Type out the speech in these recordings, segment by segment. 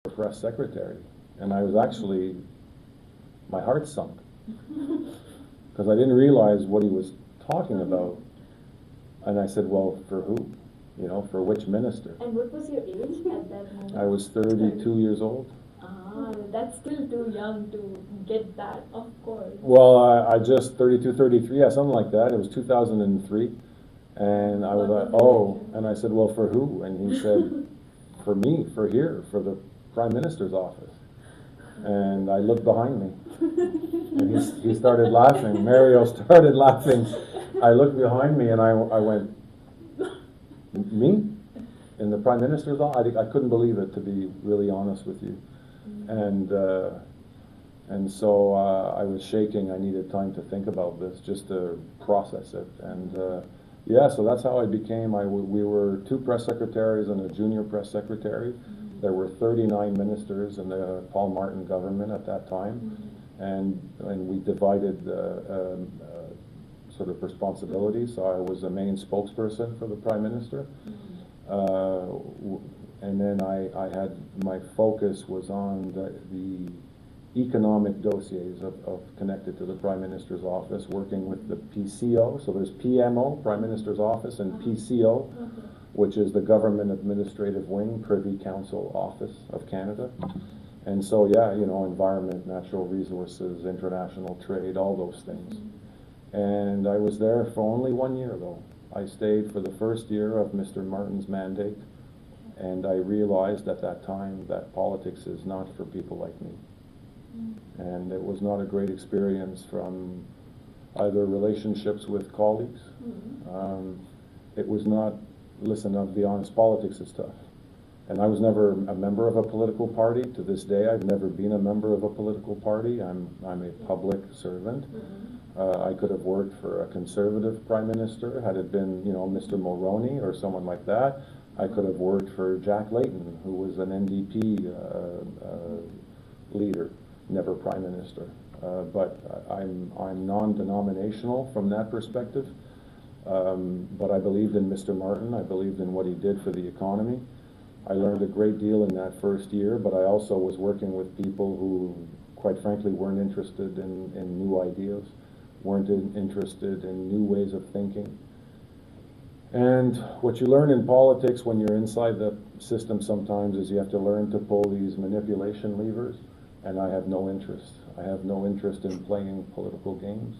press secretary. And I was actually, my heart sunk, because I didn't realize what he was talking about. And I said, well, for who? You know, for which minister? And what was your age at that moment? I was 32 years old. Ah, that's still too young to get that, of course. Well, I just 32, 33, yeah, something like that. It was 2003. And I was like, oh, and I said, well, for who? And he said, for me, for here, for the Prime Minister's office. And I looked behind me, and he started laughing. Mario started laughing. I looked behind me, and I went, me? In the Prime Minister's office? I couldn't believe it, to be really honest with you. And so I was shaking. I needed time to think about this, just to process it. And yeah, so that's how I became. We were 2 press secretaries and a junior press secretary. There were 39 ministers in the Paul Martin government at that time, and we divided sort of responsibilities. So I was the main spokesperson for the Prime Minister, and then I had, my focus was on the economic dossiers of connected to the Prime Minister's office, working with the PCO. So there's PMO, Prime Minister's office, and PCO, which is the Government Administrative Wing, Privy Council Office of Canada. And so, yeah, you know, environment, natural resources, international trade, all those things. And I was there for only 1 year, though. I stayed for the first year of Mr. Martin's mandate, and I realized at that time that politics is not for people like me. And it was not a great experience from either relationships with colleagues. It was not, listen, I'll be honest, politics is tough. And I was never a member of a political party. To this day, I've never been a member of a political party. I'm a public servant. I could have worked for a conservative prime minister had it been, you know, Mr. Mulroney or someone like that. I could have worked for Jack Layton, who was an NDP leader, never prime minister. But I'm non-denominational from that perspective. But I believed in Mr. Martin. I believed in what he did for the economy. I learned a great deal in that first year, but I also was working with people who, quite frankly, weren't interested in new ideas, weren't interested in new ways of thinking. And what you learn in politics when you're inside the system sometimes is you have to learn to pull these manipulation levers, and I have no interest. I have no interest in playing political games.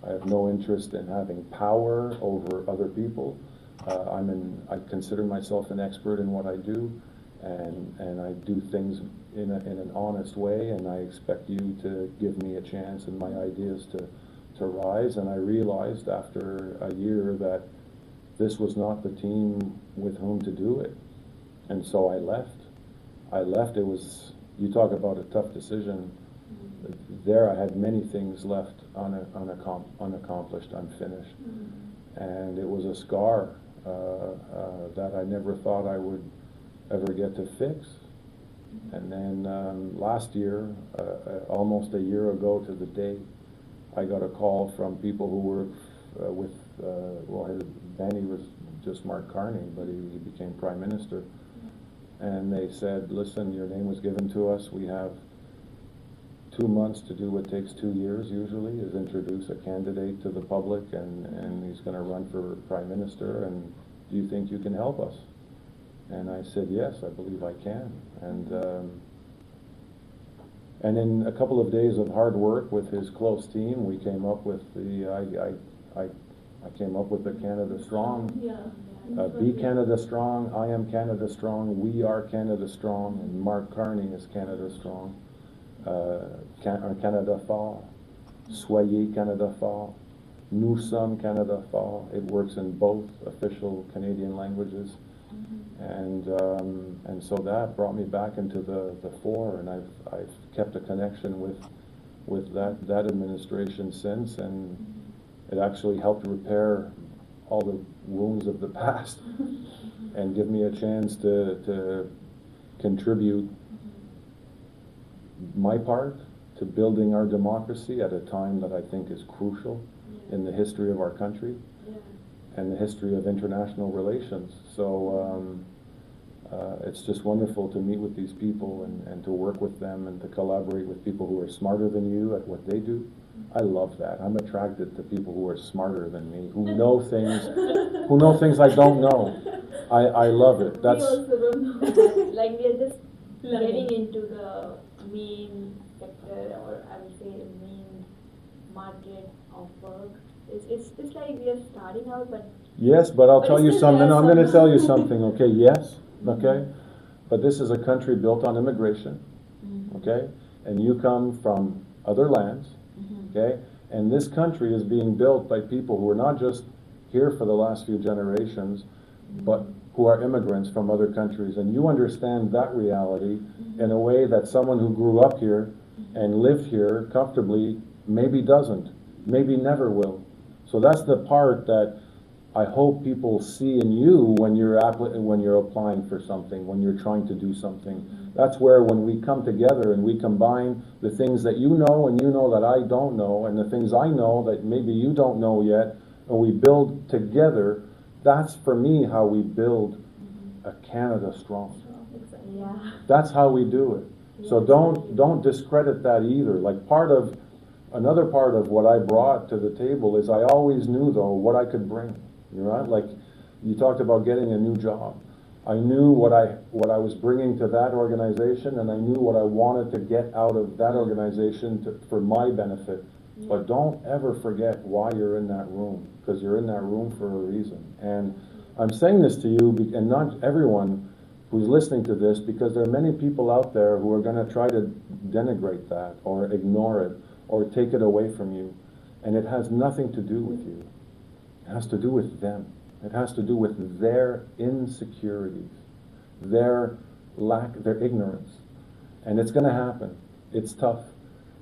I have no interest in having power over other people. I consider myself an expert in what I do, and I do things in an honest way, and I expect you to give me a chance and my ideas to rise. And I realized after a year that this was not the team with whom to do it. And so I left. It was, you talk about a tough decision. There I had many things left unaccomplished, unfinished. And it was a scar that I never thought I would ever get to fix. And then last year, almost a year ago to the day, I got a call from people who were with, well, Benny was just Mark Carney, but he became Prime Minister. And they said, listen, your name was given to us. We have 2 months to do what takes 2 years usually, is introduce a candidate to the public, and he's going to run for Prime Minister, and do you think you can help us? And I said, yes, I believe I can. And in a couple of days of hard work with his close team, we came up with I came up with the Canada Strong. Be Canada Strong, I am Canada Strong, we are Canada Strong, and Mark Carney is Canada Strong. Canada Fort, Soyez Canada Fort, Nous sommes Canada Fort. It works in both official Canadian languages. And so that brought me back into the fore, and I've kept a connection with that administration since, and it actually helped repair all the wounds of the past and give me a chance to contribute my part to building our democracy at a time that I think is crucial in the history of our country and the history of international relations. So It's just wonderful to meet with these people and to work with them and to collaborate with people who are smarter than you at what they do. I love that. I'm attracted to people who are smarter than me, who know things I don't know. I love it. We also don't know that. Like we are just getting into the main sector, or I would say main market of work. It's like we are starting out, but yes, but I'll tell you something. I'm going to tell you something. Okay, yes, okay, but this is a country built on immigration. Okay, and you come from other lands. Okay, and this country is being built by people who are not just here for the last few generations, but who are immigrants from other countries. And you understand that reality in a way that someone who grew up here and lived here comfortably maybe doesn't, maybe never will. So that's the part that I hope people see in you when you're applying for something, when you're trying to do something. That's where when we come together and we combine the things that you know and you know that I don't know, and the things I know that maybe you don't know yet, and we build together, that's for me how we build a Canada strong. yeah. That's how we do it. So don't discredit that either. Like another part of what I brought to the table is I always knew though what I could bring. Right? Like you talked about getting a new job. I knew what I was bringing to that organization, and I knew what I wanted to get out of that organization for my benefit. Yeah. But don't ever forget why you're in that room, because you're in that room for a reason. And I'm saying this to you, and not everyone who's listening to this, because there are many people out there who are going to try to denigrate that or ignore it or take it away from you. And it has nothing to do with you. It has to do with them. It has to do with their insecurities, their ignorance. And it's going to happen. It's tough.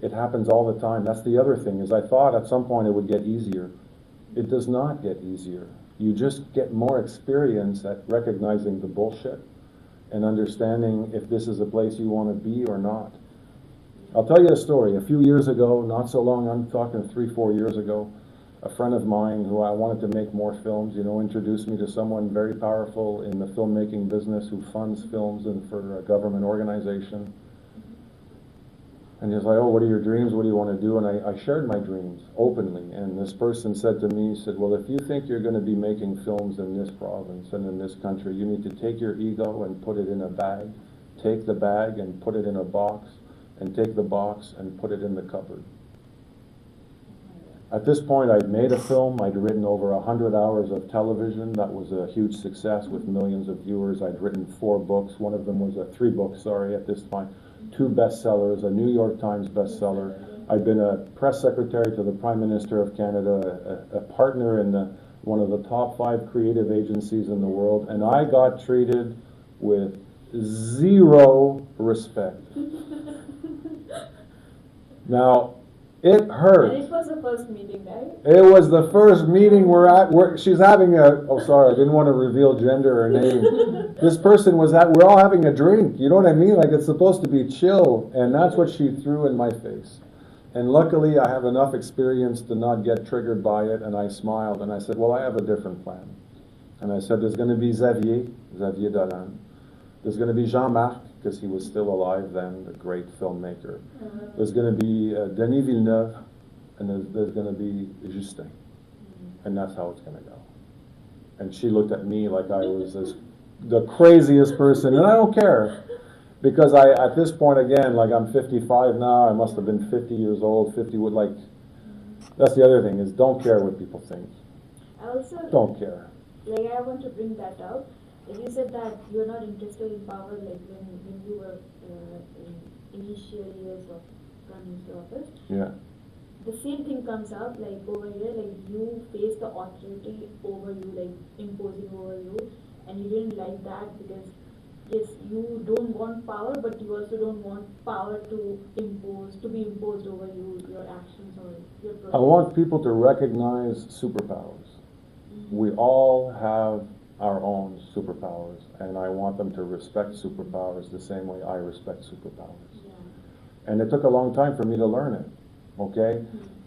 It happens all the time. That's the other thing, is I thought at some point it would get easier. It does not get easier. You just get more experience at recognizing the bullshit and understanding if this is a place you want to be or not. I'll tell you a story. A few years ago, not so long, I'm talking 3-4 years ago, a friend of mine who I wanted to make more films, introduced me to someone very powerful in the filmmaking business who funds films and for a government organization. And he was like, oh, what are your dreams? What do you want to do? And I shared my dreams openly. And this person said to me, he said, well, if you think you're going to be making films in this province and in this country, you need to take your ego and put it in a bag. Take the bag and put it in a box, and take the box and put it in the cupboard. At this point, I'd made a film. I'd written over 100 hours of television. That was a huge success with millions of viewers. I'd written 4 books. One of them was 3 books, at this point. 2 bestsellers, a New York Times bestseller. I'd been a press secretary to the Prime Minister of Canada, a partner in one of the top 5 creative agencies in the world, and I got treated with zero respect. Now, it hurt. And it was the first meeting, right? It was the first meeting she's having I didn't want to reveal gender or name. This person we're all having a drink, you know what I mean? Like it's supposed to be chill, and that's what she threw in my face. And luckily I have enough experience to not get triggered by it, and I smiled and I said, well, I have a different plan. And I said, there's going to be Xavier Dolan. There's going to be Jean-Marc, because he was still alive then, the great filmmaker. There's going to be Denis Villeneuve, and there's going to be Justin. And that's how it's going to go. And she looked at me like I was the craziest person, and I don't care. Because at this point, again, like I'm 55 now, I must have been 50 years old, 50 would that's the other thing, is don't care what people think. Don't care. Like I want to bring that up. Like you said that you're not interested in power, like when you were in initial years of running the office. Yeah. The same thing comes up like over here, like you face the authority over you, like imposing over you, and you didn't like that because yes, you don't want power, but you also don't want power to be imposed over you, your actions or your process. I want people to recognize superpowers. We all have our own superpowers, and I want them to respect superpowers the same way I respect superpowers. Yeah. And it took a long time for me to learn it, okay?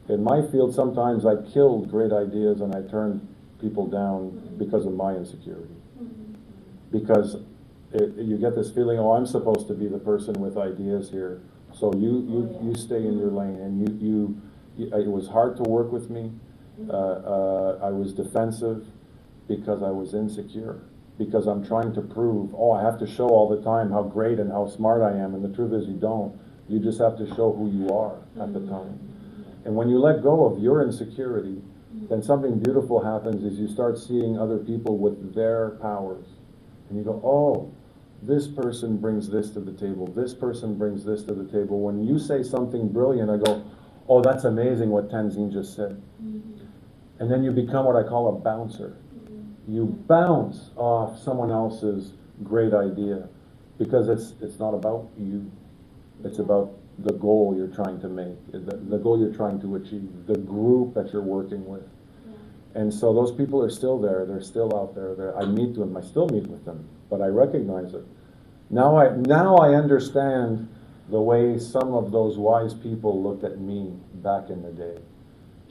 In my field, sometimes I killed great ideas and I turned people down because of my insecurity. Because you get this feeling, oh, I'm supposed to be the person with ideas here. So you stay in your lane, and it was hard to work with me. I was defensive because I was insecure, because I'm trying to prove, oh, I have to show all the time how great and how smart I am, and the truth is you don't. You just have to show who you are at the time. And when you let go of your insecurity, then something beautiful happens is you start seeing other people with their powers. And you go, oh, this person brings this to the table, this person brings this to the table. When you say something brilliant, I go, oh, that's amazing what Tanvin just said. And then you become what I call a bouncer. You bounce off someone else's great idea, because it's not about you. It's about the goal you're trying to make, the goal you're trying to achieve, the group that you're working with. And so those people are still there. They're still out there. I meet them. I still meet with them, but I recognize it. Now I understand the way some of those wise people looked at me back in the day,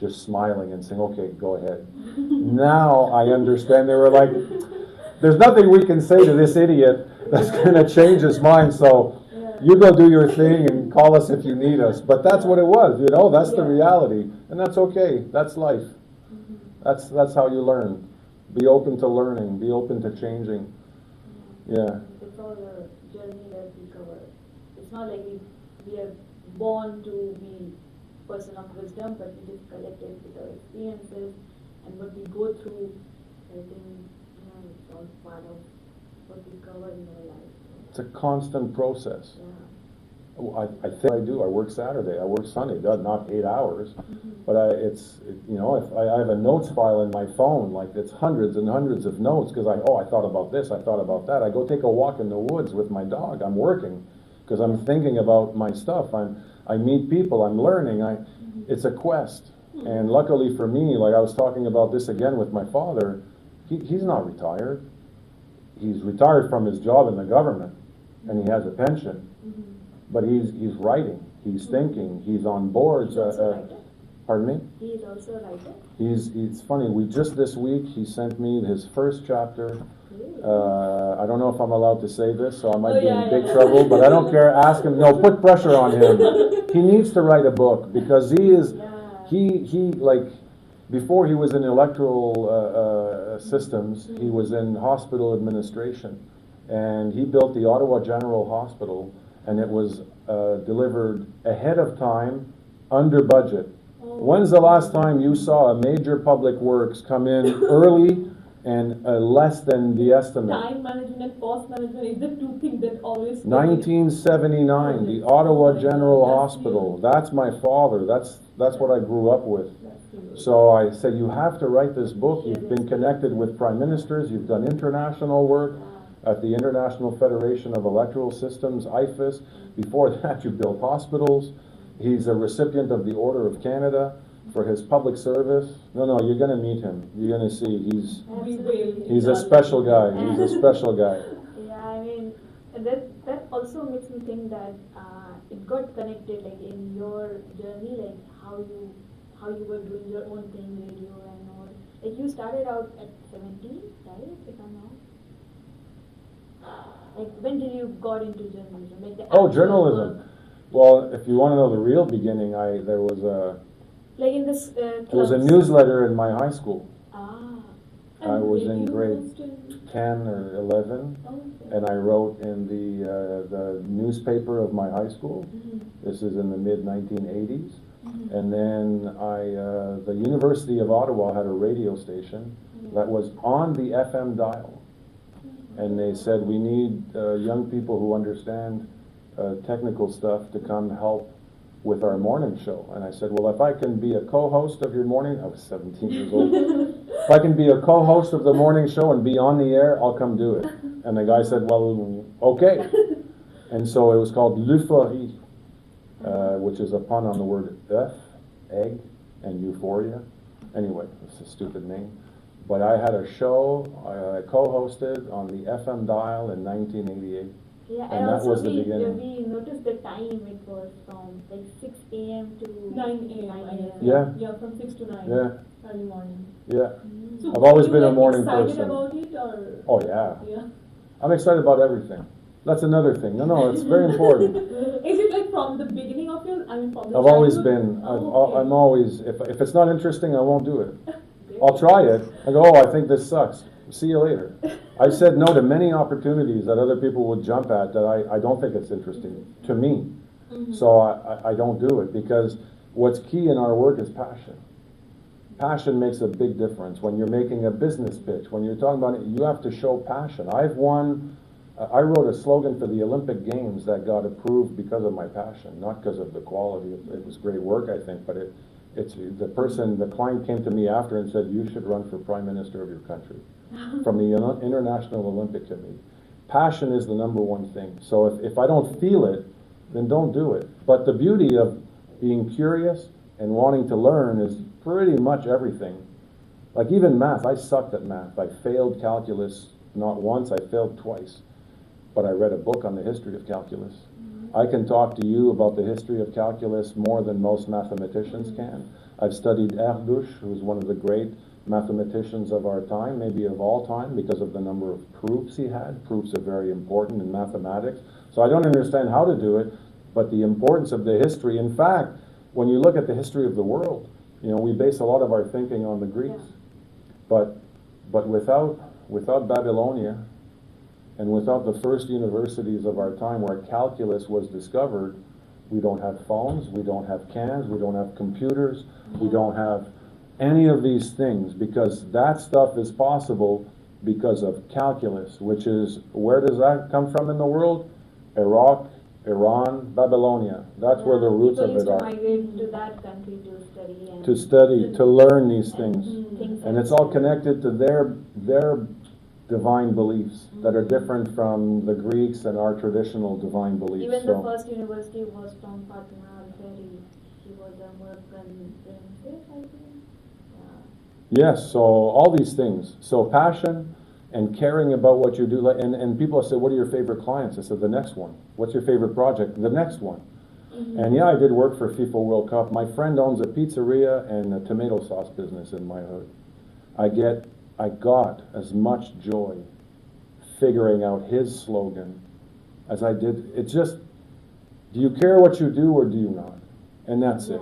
just smiling and saying, okay, go ahead. Now I understand. They were like, there's nothing we can say to this idiot that's going to change his mind, so you go do your thing and call us if you need us. But that's what it was, that's the reality. And that's okay. That's life. That's how you learn. Be open to learning. Be open to changing. Yeah. It's all a journey that we cover. It's not like we are born to be person of wisdom, but we just collect it with our experiences and what we go through. I think it's all part of what we cover in our life. It's a constant process. Yeah. I think I do. I work Saturday. I work Sunday. Not 8 hours, but if I have a notes file in my phone, like it's hundreds and hundreds of notes, because I thought about this, I thought about that. I go take a walk in the woods with my dog. I'm working because I'm thinking about my stuff. I meet people. I'm learning. It's a quest. And luckily for me, like I was talking about this again with my father, he's not retired. He's retired from his job in the government, and he has a pension. But he's writing, he's thinking, he's on boards. Pardon me? He is also a writer? It's funny, just this week, he sent me his first chapter. I don't know if I'm allowed to say this, so I might be in big trouble, but I don't care. Ask him. No, put pressure on him. He needs to write a book, because before he was in electoral systems, he was in hospital administration. And he built the Ottawa General Hospital, and it was delivered ahead of time, under budget. When's the last time you saw a major public works come in early and less than the estimate? Time management and cost management is the two things that always... 1979, the Ottawa General Hospital. That's my father. That's what I grew up with. So I said, you have to write this book. You've been connected with prime ministers. You've done international work at the International Federation of Electoral Systems, IFES. Before that, you built hospitals. He's a recipient of the Order of Canada for his public service. No, you're going to meet him. You're going to see he's a special guy. He's a special guy. Yeah, I mean, that also makes me think that it got connected, like in your journey, like how you were doing your own thing, radio and all. Like you started out at 17, right? If I'm not. Like when did you got into journalism? Like journalism. Well, if you want to know the real beginning, there was a newsletter in my high school. I was in grade 10 or 11, and I wrote in the newspaper of my high school. This is in the mid-1980s. And then the University of Ottawa had a radio station that was on the FM dial. And they said, we need young people who understand technical stuff to come help with our morning show. And I said, well, if I can be a co-host of your morning, I was 17 years old. If I can be a co-host of the morning show and be on the air, I'll come do it. And the guy said, well, okay. And so it was called L'Euphorie, which is a pun on the word œuf, egg, and euphoria. Anyway, it's a stupid name. But I had a show I co-hosted on the FM dial in 1988. Yeah, and that was the beginning. We noticed the time. It was from like 6 a.m. to 9 a.m. Yeah, from 6 to 9. Yeah. Early morning. Yeah. So I've always been a morning excited person. About it or? Oh yeah. Yeah. I'm excited about everything. That's another thing. No, it's very important. Is it like from the beginning of your, I mean, from the I've always childhood? been, Oh, okay. I'm always, if it's not interesting, I won't do it. I'll try it. I go, oh, I think this sucks. See you later. I've said no to many opportunities that other people would jump at that I don't think it's interesting to me. So I don't do it, because what's key in our work is passion. Passion makes a big difference. When you're making a business pitch, when you're talking about it, you have to show passion. I wrote a slogan for the Olympic Games that got approved because of my passion, not because of the quality. It was great work, I think, but the client came to me after and said, you should run for Prime Minister of your country from the International Olympic Committee. Passion is the number one thing. So if I don't feel it, then don't do it. But the beauty of being curious and wanting to learn is pretty much everything. Like even math, I sucked at math. I failed calculus not once, I failed twice. But I read a book on the history of calculus. I can talk to you about the history of calculus more than most mathematicians can. I've studied Erdős, who's one of the great mathematicians of our time, maybe of all time, because of the number of proofs he had. Proofs are very important in mathematics. So I don't understand how to do it, but the importance of the history. In fact, when you look at the history of the world, we base a lot of our thinking on the Greeks. But without Babylonia, and without the first universities of our time where calculus was discovered, we don't have phones, we don't have cans, we don't have computers, we don't have any of these things, because that stuff is possible because of calculus, which is, where does that come from in the world? Iraq, Iran, Babylonia. That's where the roots of it are. People used to migrate to that country to study. To learn these things. Things And like it's all that. connected to their divine beliefs that are different from the Greeks and our traditional divine beliefs. Even the first university was from Fatima Al-Fari. She was a Moroccan princess, I think. Yes, so all these things. So passion and caring about what you do. And people say, what are your favorite clients? I said, the next one. What's your favorite project? The next one. And yeah, I did work for FIFA World Cup. My friend owns a pizzeria and a tomato sauce business in my hood. I got as much joy figuring out his slogan as I did. It's just, do you care what you do or do you not? And that's it.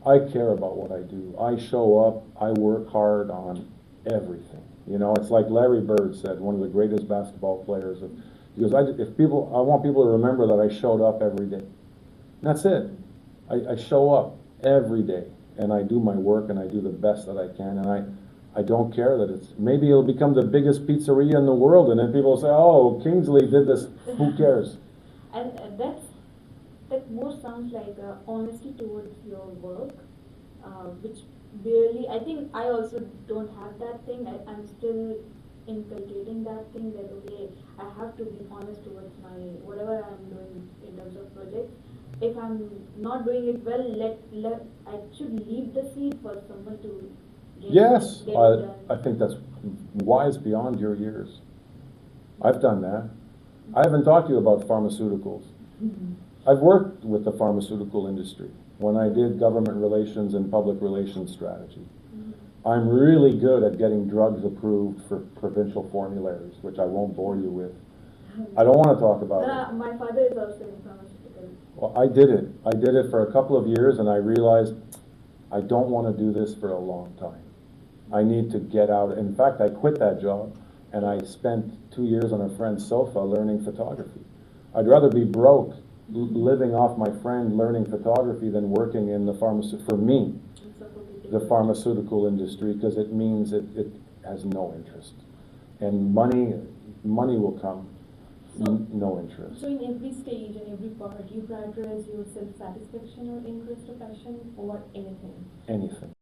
I care about what I do. I show up. I work hard on everything. It's like Larry Bird said, one of the greatest basketball players. He goes, I want people to remember that I showed up every day. And that's it. I show up every day, and I do my work, and I do the best that I can, and I don't care that maybe it'll become the biggest pizzeria in the world, and then people will say, oh, Kingsley did this. Who cares? And that more sounds like honesty towards your work, which barely, I think I also don't have that thing. I'm still inculcating that thing that, okay, I have to be honest towards whatever I'm doing in terms of projects. If I'm not doing it well, I should leave the seed for someone to get Yes, it done. I think that's wise beyond your years. I've done that. I haven't talked to you about pharmaceuticals. I've worked with the pharmaceutical industry when I did government relations and public relations strategy. I'm really good at getting drugs approved for provincial formularies, which I won't bore you with. I don't want to talk about it. My father is also in pharmaceutical. Well, I did it. I did it for a couple of years, and I realized I don't want to do this for a long time. I need to get out. In fact, I quit that job, and I spent 2 years on a friend's sofa learning photography. I'd rather be broke living off my friend learning photography than working in the pharmaceutical industry, because it means it has no interest. And money will come. No interest. So in every stage and every part, you prioritize your self-satisfaction or interest or passion over anything? Anything.